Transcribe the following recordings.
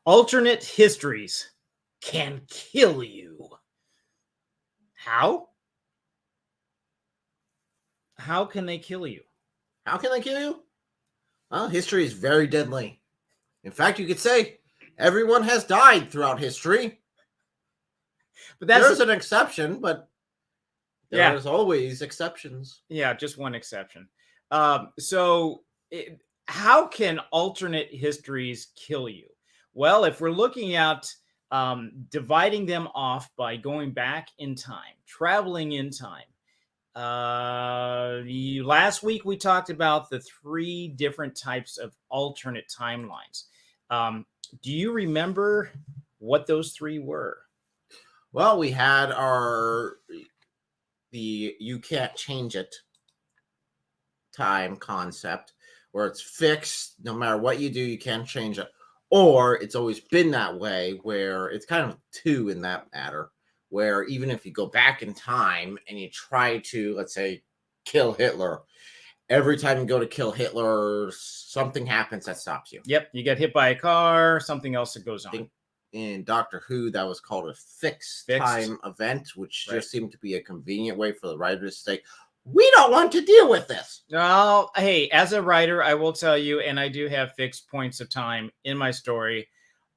Alternate histories can kill you. How? How can they kill you? How can they kill you? Well, history is very deadly. In fact, you could say everyone has died throughout history. But there's an exception, but there's always exceptions. Yeah, just one exception. How can alternate histories kill you? Well, if we're looking at dividing them off by going back in time, traveling in time. Last week we talked about the 3 different types of alternate timelines. Do you remember what those 3 were? Well, we had the you can't change it time concept, where it's fixed. No matter what you do, you can't change it. Or it's always been that way, where it's kind of 2 in that matter, where even if you go back in time and you try to, let's say, kill Hitler, every time you go to kill Hitler, something happens that stops you. Yep, you get hit by a car, something else that goes on. In Doctor Who, that was called a fixed time event, which just seemed to be a convenient way for the writers to say, we don't want to deal with this. Well, hey, as a writer, I will tell you, and I do have fixed points of time in my story,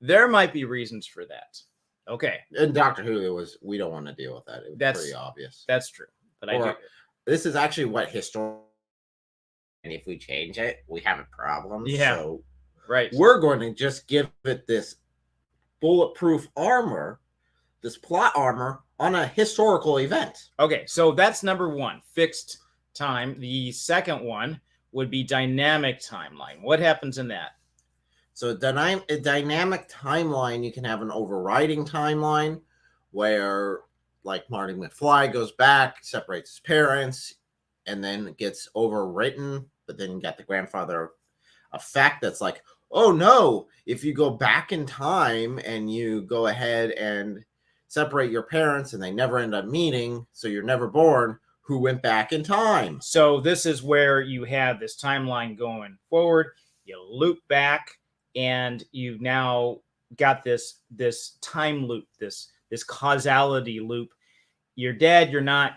there might be reasons for that. Okay. In Doctor Who, it was, we don't want to deal with that. It was pretty obvious. That's true. But this is actually what historical, and if we change it, we have a problem. Yeah. So we're going to just give it this bulletproof armor, this plot armor on a historical event. Okay, so that's number 1, fixed time. The second one would be dynamic timeline. What happens in that? So a dynamic timeline, you can have an overriding timeline where, like, Marty McFly goes back, separates his parents, and then gets overwritten. But then you got the grandfather effect that's like, oh no, if you go back in time and you go ahead and separate your parents and they never end up meeting, so you're never born, who went back in time? So this is where you have this timeline going forward, you loop back, and you've now got this time loop, this causality loop. You're dead, you're not,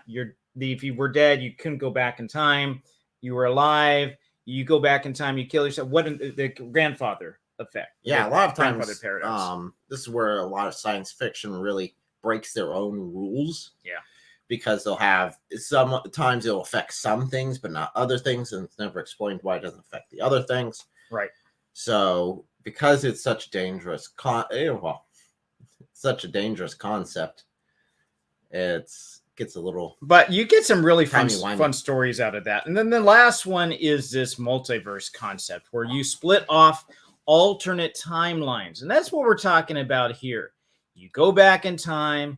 if you were dead, you couldn't go back in time. You were alive, you go back in time, you kill yourself. What the grandfather effect? Yeah, a lot of times, this is where a lot of science fiction really breaks their own rules. Yeah, because they'll have, sometimes it'll affect some things, but not other things, and it's never explained why it doesn't affect the other things. Right. So, because it's such a dangerous such a dangerous concept, it gets a little. But you get some really fun stories out of that. And then the last one is this multiverse concept, where you split off alternate timelines, and that's what we're talking about here. You go back in time,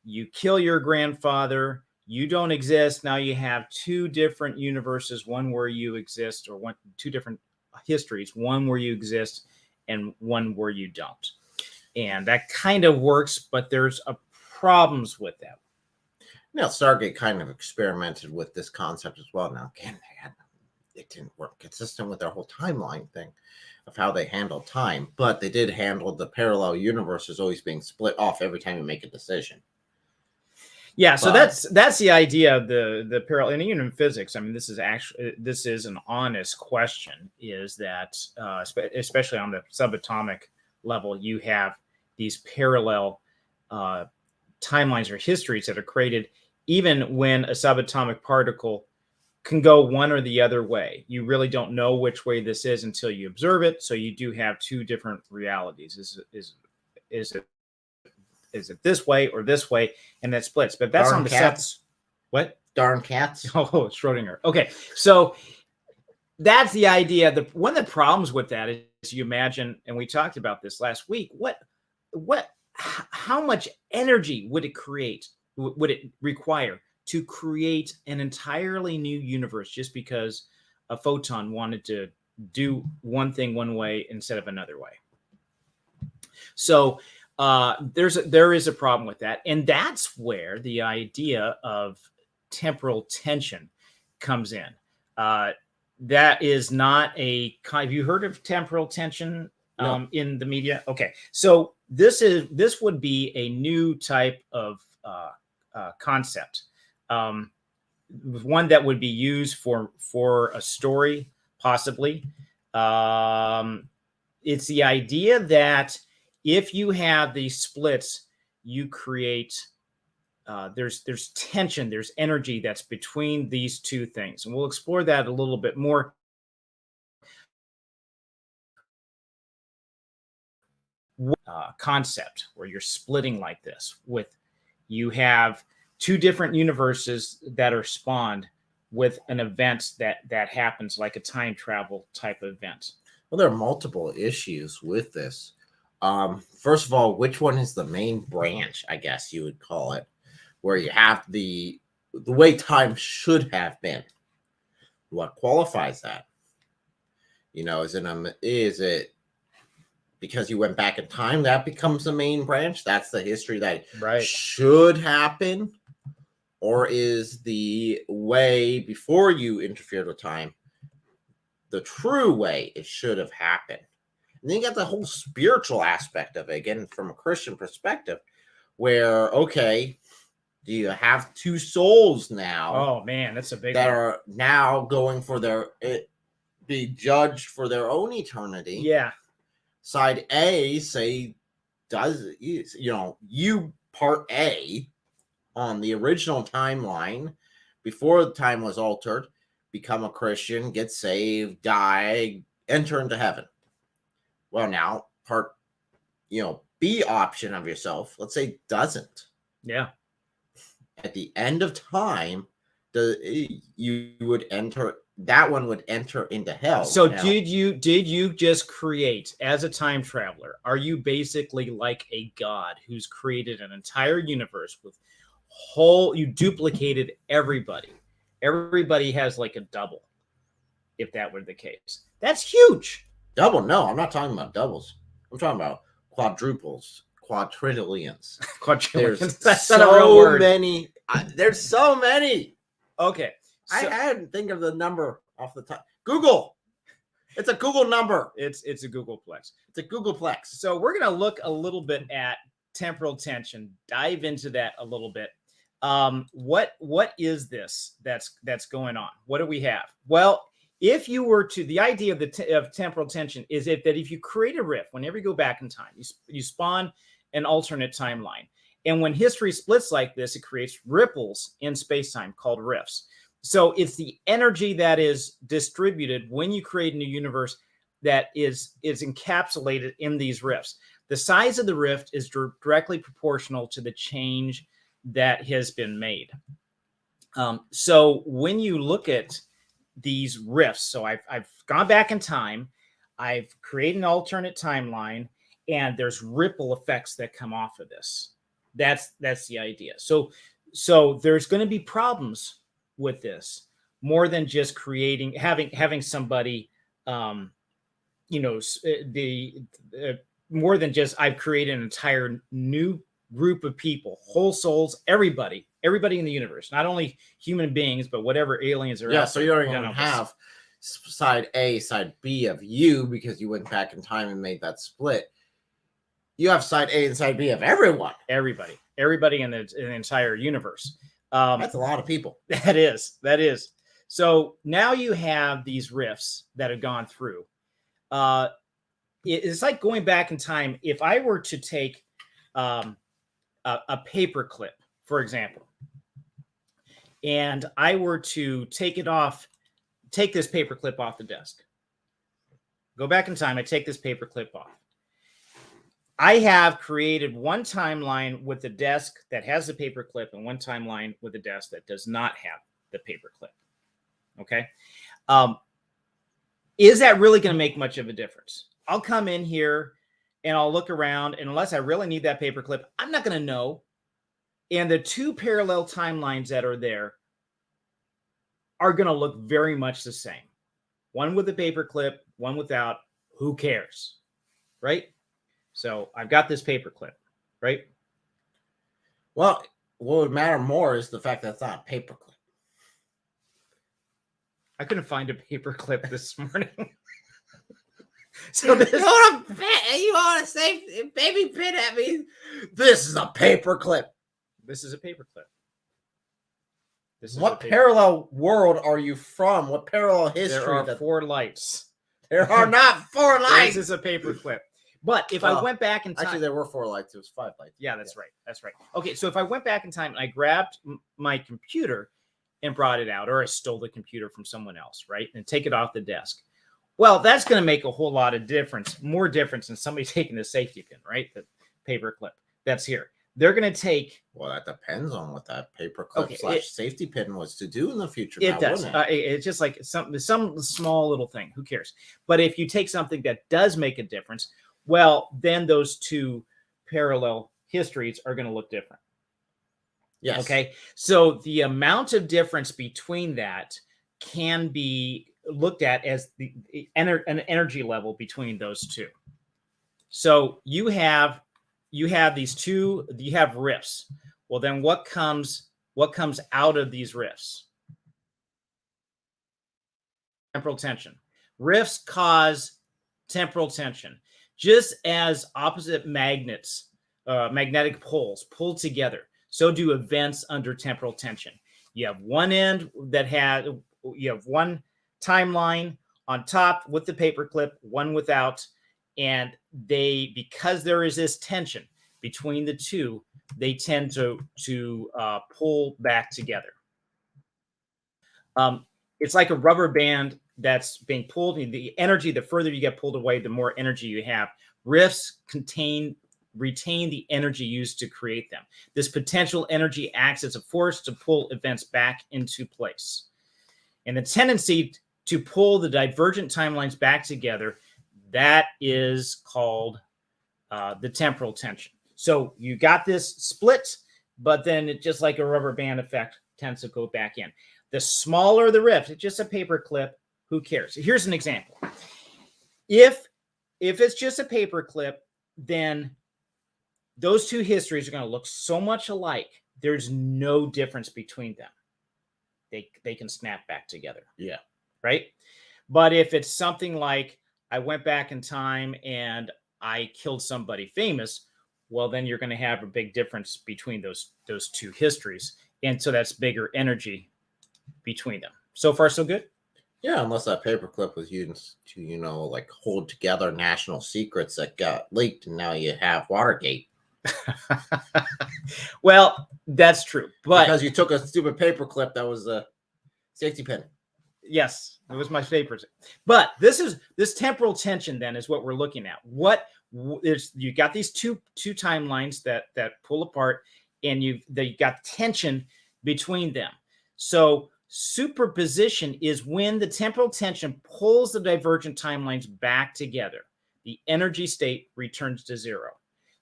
you kill your grandfather, you don't exist. Now you have 2 different universes, one where you exist, or 2 different histories, one where you exist and one where you don't. And that kind of works, but there's problems with that. Now, Stargate kind of experimented with this concept as well. Now, again, it didn't work consistent with their whole timeline thing of how they handled time, but they did handle the parallel universes always being split off every time you make a decision. Yeah, so that's the idea of the parallel, and even in physics. I mean, this is an honest question. Is that especially on the subatomic level, you have these parallel timelines or histories that are created, even when a subatomic particle can go one or the other way. You really don't know which way this is until you observe it. So you do have 2 different realities. Is it this way or this way? And that splits. But that's on the cats. What? Darn cats. Oh, Schrodinger. Okay. So that's the idea. One of the problems with that is, you imagine, and we talked about this last week, how much energy would it require to create an entirely new universe just because a photon wanted to do one thing one way instead of another way? So there is a problem with that, and that's where the idea of temporal tension comes in. That is not have you heard of temporal tension? No. in the media? Okay, so this would be a new type of concept, one that would be used for a story, possibly. It's the idea that if you have these splits, you create there's tension, there's energy that's between these two things, and we'll explore that a little bit more. Concept where you're splitting like this, with you have two different universes that are spawned with an event that happens, like a time travel type event. Well, there are multiple issues with this. First of all, which one is the main branch, I guess you would call it, where you have the way time should have been? What qualifies that? Is it because you went back in time that becomes the main branch? That's the history that should happen? Or is the way before you interfered with time the true way it should have happened? And then you got the whole spiritual aspect of it, again, from a Christian perspective, where, okay, do you have two souls now? Oh, man, that's a big that one. Are now going for be judged for their own eternity. Yeah. Side A, say, you part A on the original timeline, before the time was altered, become a Christian, get saved, die, enter into heaven. Well, now part, B option of yourself, let's say, doesn't. Yeah. At the end of time, you would enter, that one would enter into hell. So now, did you just create, as a time traveler, are you basically like a god who's created an entire universe with you duplicated everybody? Everybody has like a double, if that were the case. That's huge. Double? No, I'm not talking about doubles. I'm talking about quadruples, quadrillions. Quadrillions. That's so not a real word. Many. There's so many. Okay. So, I hadn't think of the number off the top. Google. It's a Google number. It's a Googleplex. It's a Googleplex. So we're going to look a little bit at temporal tension, dive into that a little bit. What is this that's going on? What do we have? Well, if you were to, the idea of temporal tension is that if you create a rift, whenever you go back in time, you spawn an alternate timeline. And when history splits like this, it creates ripples in space-time called rifts. So it's the energy that is distributed when you create a new universe that is encapsulated in these rifts. The size of the rift is directly proportional to the change that has been made. So when you look at these rifts, so I've gone back in time, I've created an alternate timeline, and there's ripple effects that come off of this. That's the idea. So there's going to be problems with this, more than just having somebody, more than just I've created an entire new group of people, whole souls, everybody in the universe, not only human beings, but whatever aliens are. Yeah, so you don't even have side A, side B of you, because you went back in time and made that split. You have side A and side B of everyone. Everybody in the entire universe. That's a lot of people. That is. So now you have these rifts that have gone through. It's like going back in time. If I were to take a paper clip, for example, and I were to take this paper clip off the desk, go back in time, I take this paper clip off. I have created one timeline with the desk that has the paper clip and one timeline with a desk that does not have the paper clip. Okay. Is that really going to make much of a difference? I'll come in here and I'll look around, and unless I really need that paper clip, I'm not going to know. And the two parallel timelines that are there are going to look very much the same. One with a paper clip, one without. Who cares? Right? So I've got this paper clip, right? Well, what would matter more is the fact that it's not a paper clip. I couldn't find a paper clip this morning. So this, you want to say baby pin at me? This is a paper clip. This is a paperclip. What parallel world are you from? What parallel history? There are 4 lights. There are not 4 lights. This is a paperclip. But if I went back in time, actually, there were 4 lights. It was 5 lights. Yeah, that's right. That's right. Okay, so if I went back in time and I grabbed my computer and brought it out, or I stole the computer from someone else, right, and take it off the desk, well, that's going to make a whole lot of difference, more difference than somebody taking the safety pin, right, the paper clip that's here. They're going to take. Well, that depends on what that paper clip / safety pin was to do in the future. It does. It's just like some small little thing. Who cares? But if you take something that does make a difference, well, then those 2 parallel histories are going to look different. Yes. Okay. So the amount of difference between that can be looked at as an energy level between those 2. So you have these 2. You have rifts. Well, then what comes out of these rifts? Temporal tension. Rifts cause temporal tension. Just as opposite magnets, magnetic poles pull together, so do events under temporal tension. You have one end you have one timeline on top with the paperclip, one without, and because there is this tension between the 2, they tend to pull back together. It's like a rubber band that's being pulled. The energy, the further you get pulled away, the more energy you have. Rifts retain the energy used to create them. This potential energy acts as a force to pull events back into place. And the tendency to pull the divergent timelines back together, that is called the temporal tension. So you got this split, but then it just like a rubber band effect tends to go back in. The smaller the rift, it's just a paper clip. Who cares? Here's an example. If it's just a paper clip, then those 2 histories are going to look so much alike. There's no difference between them. They can snap back together. Yeah. Right. But if it's something like I went back in time and I killed somebody famous, well, then you're going to have a big difference between those 2 histories. And so that's bigger energy between them. So far, so good? Yeah, unless that paperclip was used to, like hold together national secrets that got leaked, and now you have Watergate. Well, that's true. But because you took a stupid paperclip that was a safety pin. Yes, it was my favorite. But this temporal tension then is what we're looking at. You got these two timelines that pull apart, and you got tension between them. So superposition is when the temporal tension pulls the divergent timelines back together. The energy state returns to 0.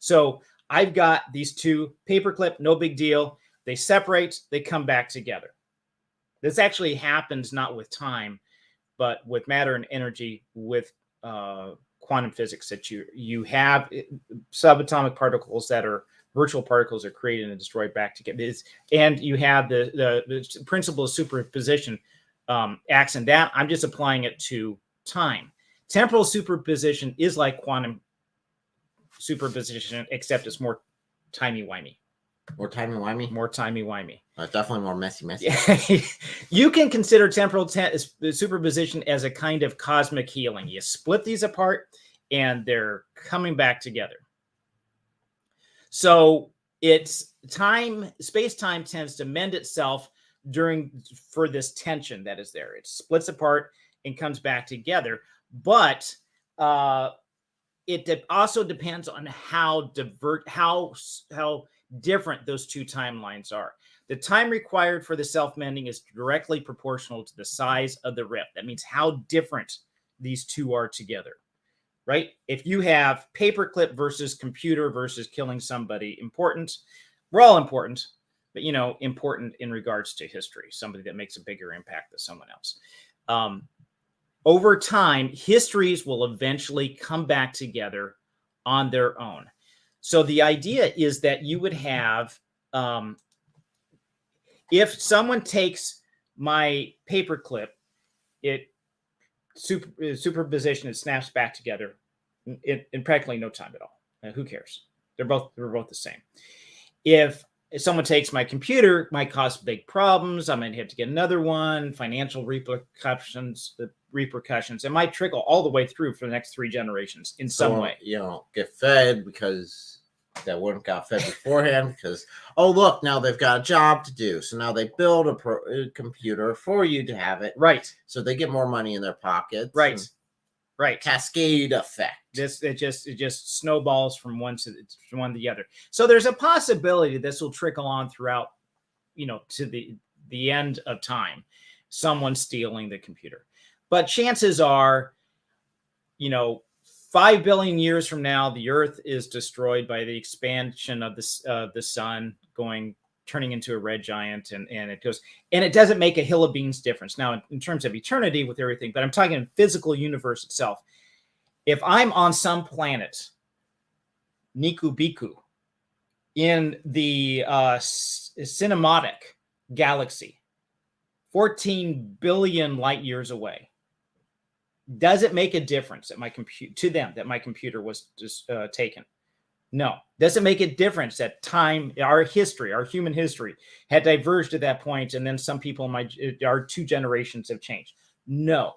So I've got these 2 paperclip, no big deal. They separate, they come back together. This actually happens not with time, but with matter and energy, with quantum physics, that you have subatomic particles that are virtual particles are created and destroyed back together. And you have the principle of superposition acts in that. I'm just applying it to time. Temporal superposition is like quantum superposition, except it's more timey-wimey. More timey-wimey? More timey-wimey. Definitely more messy. You can consider temporal superposition as a kind of cosmic healing. You split these apart, and they're coming back together. So it's time, space-time tends to mend itself for this tension that is there. It splits apart and comes back together. But it also depends on how different those 2 timelines are. The time required for the self-mending is directly proportional to the size of the rift. That means how different these 2 are together, right? If you have paperclip versus computer versus killing somebody important, we're all important, but, important in regards to history, somebody that makes a bigger impact than someone else. Over time, histories will eventually come back together on their own. So the idea is that you would have, if someone takes my paperclip, it superposition, it snaps back together in practically no time at all. Who cares? They're both the same. If someone takes my computer, it might cause big problems. I might have to get another one. Financial repercussions. It might trickle all the way through for the next 3 generations in some way. Get fed because that one got fed beforehand. Because look, now they've got a job to do, so now they build a computer for you to have it. Right. So they get more money in their pockets. Right. Right. Cascade effect. It just snowballs from one to the other. So there's a possibility this will trickle on throughout, to the end of time, someone stealing the computer. But chances are, 5 billion years from now, the Earth is destroyed by the expansion of the sun turning into a red giant, and it doesn't make a hill of beans difference. Now, in terms of eternity with everything, but I'm talking physical universe itself. If I'm on some planet, Nikubiku, in the cinematic galaxy, 14 billion light years away, does it make a difference that my computer was just taken? No. Does it make a difference that time, our human history, had diverged at that point, and then some people our 2 generations have changed? No.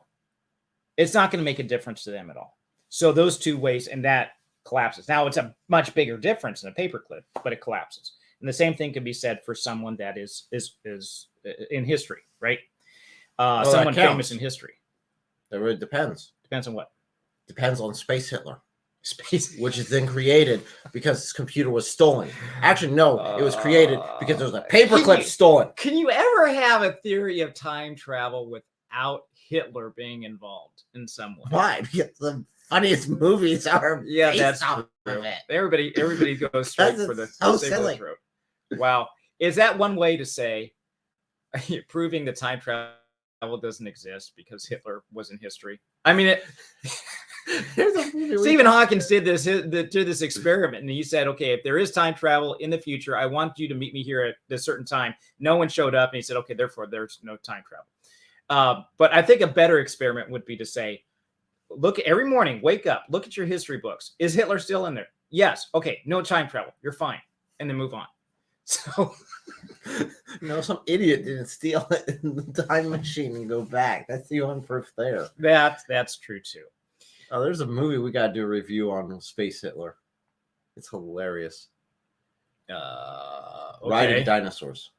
It's not going to make a difference to them at all. So those 2 ways, and that collapses. Now, it's a much bigger difference than a paperclip, but it collapses. And the same thing can be said for someone that is in history, right? Someone famous in history. It really depends. Depends on what? Depends on Space Hitler. Which is then created because his computer was stolen. Actually, no, it was created because there was a paperclip stolen. Can you ever have a theory of time travel without Hitler being involved in some way? Why? Because the funniest movies are that's true. Everybody goes straight for the silly throat. Wow. Is that one way to say proving that time travel doesn't exist because Hitler was in history? I mean, Stephen Hawking did this experiment, and he said, okay, if there is time travel in the future, I want you to meet me here at a certain time. No one showed up, and he said, okay, therefore there's no time travel. But I think a better experiment would be to say, look, every morning, wake up, look at your history books. Is Hitler still in there? Yes. Okay, no time travel. You're fine. And then move on. So, some idiot didn't steal it in the time machine and go back. That's the only proof there. That's true too. Oh, there's a movie we got to do a review on Space Hitler. It's hilarious. Okay. Riding dinosaurs.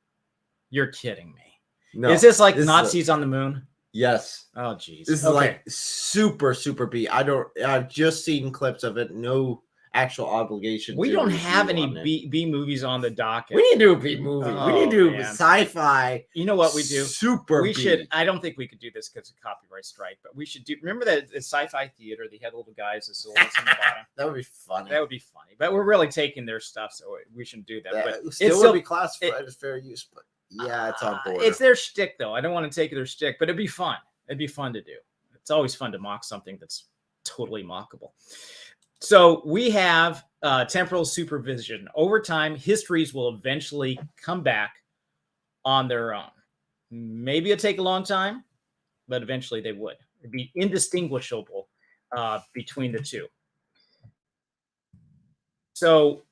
You're kidding me. No. Is this like Nazis on the moon? Yes. Oh, geez. This is like super, super B. I've just seen clips of it. No actual obligation. We don't have any B movies on the docket. We need to do a B movie. We need to do sci-fi. You know what we do? Super We should. I don't think we could do this because of copyright strike, but we should do. Remember that Sci-Fi Theater? They had little guys with silhouettes on the bottom. That would be funny. That would be funny. But we're really taking their stuff, so we shouldn't do that. But it still would be classified as fair use. But yeah, it's on board. It's their shtick, though. I don't want to take their shtick, but it'd be fun. It'd be fun to do. It's always fun to mock something that's totally mockable. So we have temporal superposition. Over time, histories will eventually come back on their own. Maybe it'll take a long time, but eventually they would. It'd be indistinguishable between the 2. So,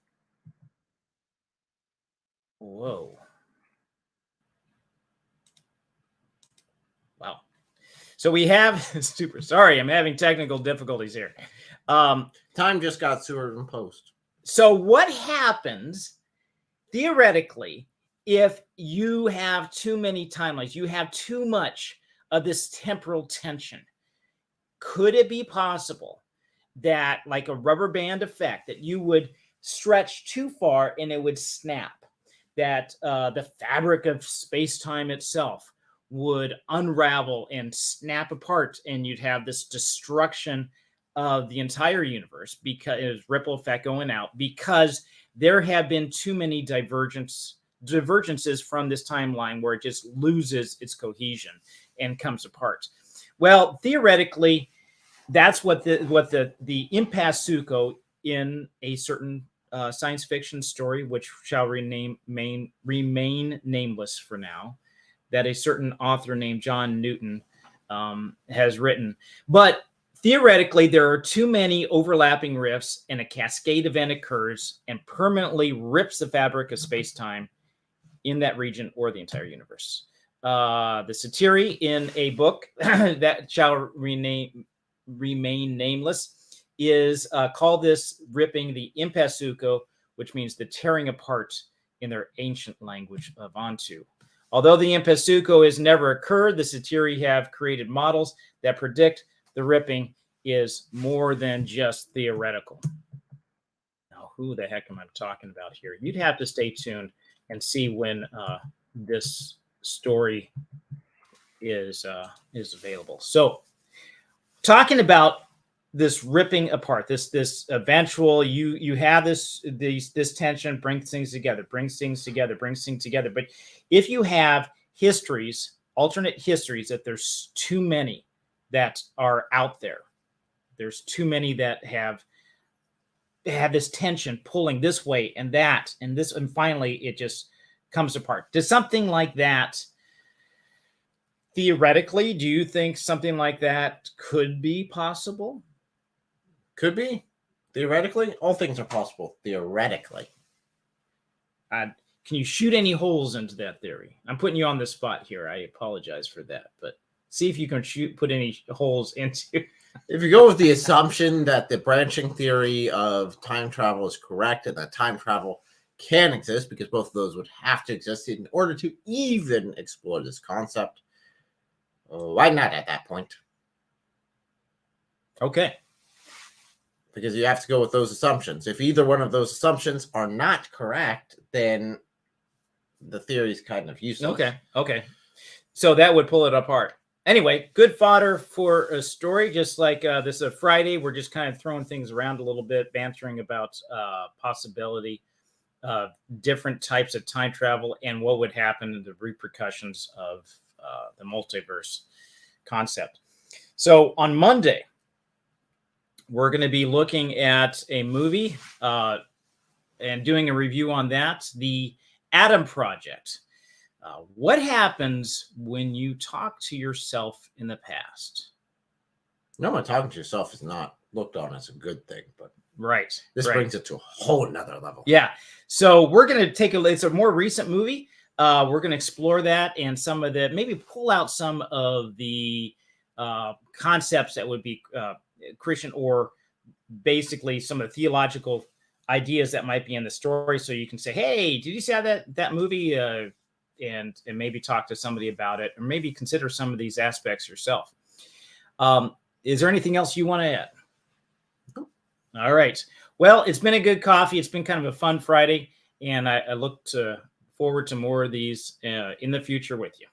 whoa. Wow. So we have, sorry, I'm having technical difficulties here. Time just got superimposed. So what happens theoretically if you have too many timelines? You have too much of this temporal tension. Could it be possible that, like a rubber band effect, that you would stretch too far and it would snap? That the fabric of space-time itself would unravel and snap apart, and you'd have this destruction of the entire universe because it was ripple effect going out, because there have been too many divergences from this timeline where it just loses its cohesion and comes apart. Well, theoretically, that's what the Impasuko in a certain science fiction story, which shall remain nameless for now, that a certain author named John Newton has written. But theoretically, there are too many overlapping rifts, and a cascade event occurs and permanently rips the fabric of space-time in that region or the entire universe. The Satiri, in a book that shall remain nameless, is called this ripping the Impasuko, which means the tearing apart in their ancient language of Antu. Although the Impasuko has never occurred, the Satiri have created models that predict the ripping is more than just theoretical. Now, who the heck am I talking about here? You'd have to stay tuned and see when this story is available. So, talking about this ripping apart, this eventual, you have this tension brings things together. But if you have histories, alternate histories, that there's too many that are out there, there's too many that have this tension pulling this way and that and this, and finally it just comes apart. Does something like that, theoretically, do you think something like that could be possible? Could be. Theoretically, all things are possible. Theoretically. Can you shoot any holes into that theory? I'm putting you on the spot here. I apologize for that, but see if you can put any holes into. If you go with the assumption that the branching theory of time travel is correct and that time travel can exist, because both of those would have to exist in order to even explore this concept, why not at that point? Okay. Because you have to go with those assumptions. If either one of those assumptions are not correct, then the theory is kind of useless. Okay. So that would pull it apart. Anyway, good fodder for a story. Just like this is a Friday, we're just kind of throwing things around a little bit, bantering about possibility of different types of time travel and what would happen in the repercussions of the multiverse concept. So on Monday, we're going to be looking at a movie and doing a review on that, the Atom Project. What happens when you talk to yourself in the past? No, talking to yourself is not looked on as a good thing, but right. This brings it to a whole nother level. Yeah. So we're going to take it's a more recent movie. We're going to explore that and some of the, maybe pull out some of the concepts that would be Christian, or basically some of the theological ideas that might be in the story. So you can say, hey, did you see that movie? And maybe talk to somebody about it, or maybe consider some of these aspects yourself. Is there anything else you want to add? No. All right. Well, it's been a good coffee. It's been kind of a fun Friday, and I look forward to more of these in the future with you.